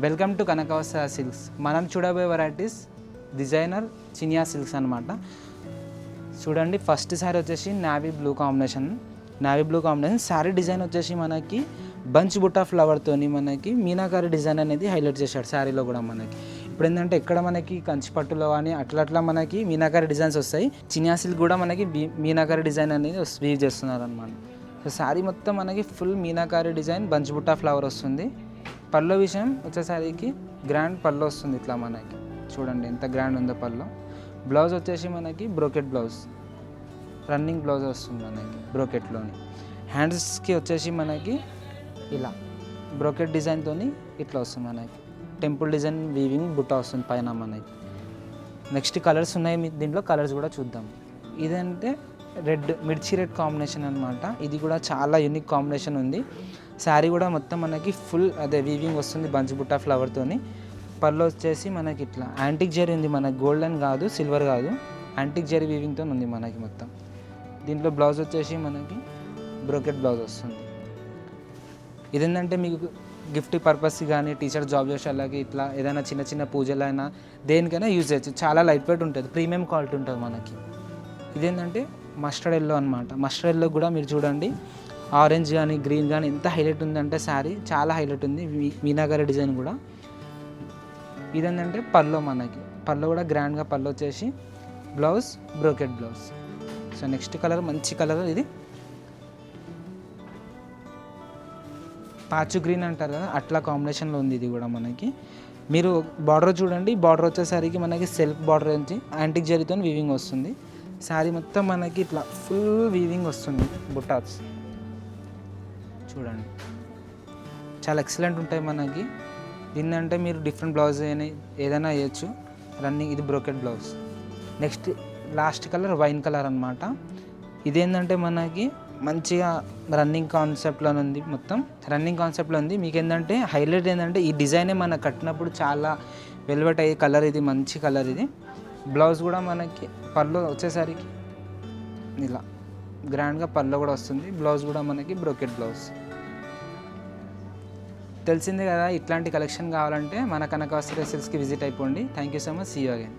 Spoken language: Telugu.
Welcome to కనకవస్త్ర silks. మనం చూడబోయే వెరైటీస్ డిజైనర్ చినియా సిల్క్స్ అనమాట. చూడండి, ఫస్ట్ శారీ వచ్చేసి navy blue combination. Sari design వచ్చేసి మనకి బంచ్ బుట్టా ఫ్లవర్తోని మనకి మీనాకారి డిజైన్ అనేది హైలైట్ చేశాడు శారీలో కూడా. మనకి ఇప్పుడు ఏంటంటే ఎక్కడ మనకి కంచి పట్టులో కానీ అట్లా మనకి మీనాకారి డిజైన్స్ వస్తాయి. చినియా సిల్క్ కూడా మనకి మీనాకారి డిజైన్ అనేది వీవ్ చేస్తున్నారు అనమాట. సో శారీ మొత్తం మనకి full meenakari design bunch butta flower వస్తుంది. పల్లో విషయం వచ్చేసరికి గ్రాండ్ పల్లో వస్తుంది ఇట్లా మనకి. చూడండి ఎంత గ్రాండ్ ఉందో పల్లో. బ్లౌజ్ వచ్చేసి మనకి బ్రోకెట్ బ్లౌజ్, రన్నింగ్ బ్లౌజ్ వస్తుంది మనకి బ్రోకెట్లోని. హ్యాండ్స్కి వచ్చేసి మనకి ఇలా బ్రోకెట్ డిజైన్తో ఇట్లా వస్తుంది మనకి. టెంపుల్ డిజైన్ వీవింగ్ బుట్ట వస్తుంది పైన మనకి. నెక్స్ట్ కలర్స్ ఉన్నాయి దీంట్లో, కలర్స్ కూడా చూద్దాం. ఇదంటే రెడ్, మిర్చి రెడ్ కాంబినేషన్ అనమాట. ఇది కూడా చాలా యూనిక్ కాంబినేషన్ ఉంది. శారీ కూడా మొత్తం మనకి ఫుల్ అదే వీవింగ్ వస్తుంది బంచ్ బుట్టా ఫ్లవర్తోని. పళ్ళు వచ్చేసి మనకి ఇట్లా యాంటిక్ జరీ ఉంది మనకి, గోల్డెన్ కాదు, సిల్వర్ కాదు, యాంటిక్ జరీ వీవింగ్తో ఉంది మనకి మొత్తం. దీంట్లో బ్లౌజ్ వచ్చేసి మనకి బ్రోకెట్ బ్లౌజ్ వస్తుంది. ఇదేంటంటే మీకు గిఫ్ట్ పర్పస్ కానీ టీచర్ జాబ్ చేసే వాళ్ళకి ఇట్లా ఏదైనా చిన్న చిన్న పూజలైనా దేనికైనా యూజ్ చేయొచ్చు. చాలా లైట్ వెయిట్ ఉంటుంది, ప్రీమియం క్వాలిటీ ఉంటుంది మనకి. ఇదేంటంటే మస్టర్డ్ ఎల్లో అనమాట. మస్టర్డ్ ఎల్లో కూడా మీరు చూడండి, ఆరెంజ్ కానీ గ్రీన్ కానీ ఎంత హైలైట్ ఉందంటే శారీ చాలా హైలైట్ ఉంది. మీనాకారి డిజైన్ కూడా. ఇదేంటంటే పల్లో మనకి, పల్లో కూడా గ్రాండ్గా పల్లో వచ్చేసి blouse brocade blouse. So next colour మంచి కలర్, ఇది పాచు గ్రీన్ అంటారు కదా, అట్లా కాంబినేషన్లో ఉంది ఇది కూడా మనకి. మీరు బార్డర్ చూడండి, బార్డర్ వచ్చేసరికి మనకి సెల్ఫ్ బార్డర్ నుంచి యాంటిక్ జరీతో వీవింగ్ వస్తుంది. శారీ మొత్తం మనకి ఇట్లా ఫుల్ వీవింగ్ వస్తుంది బుట్టాస్. చూడండి చాలా ఎక్సలెంట్ ఉంటాయి మనకి. దీన్ని అంటే మీరు డిఫరెంట్ బ్లౌజ్ ఏదైనా వేయచ్చు. రన్నింగ్, ఇది brocade blouse. Next last colour wine colour అనమాట. ఇదేంటంటే మనకి మంచిగా రన్నింగ్ కాన్సెప్ట్లో ఉంది, మొత్తం రన్నింగ్ కాన్సెప్ట్లో ఉంది. మీకు ఏంటంటే హైలైట్ ఏంటంటే ఈ డిజైనే మనకు కట్టినప్పుడు చాలా వెల్వెట్ అయ్యే కలర్, ఇది మంచి కలర్ ఇది. బ్లౌజ్ కూడా మనకి పళ్ళు వచ్చేసరికి ఇలా గ్రాండ్గా పళ్ళు కూడా వస్తుంది. బ్లౌజ్ కూడా మనకి బ్రోకెట్ బ్లౌజ్. తెలిసిందే కదా, ఇట్లాంటి కలెక్షన్ కావాలంటే మన కనకవస్త్ర సిల్క్స్కి విజిట్ అయిపోండి. Thank you so much. See you again.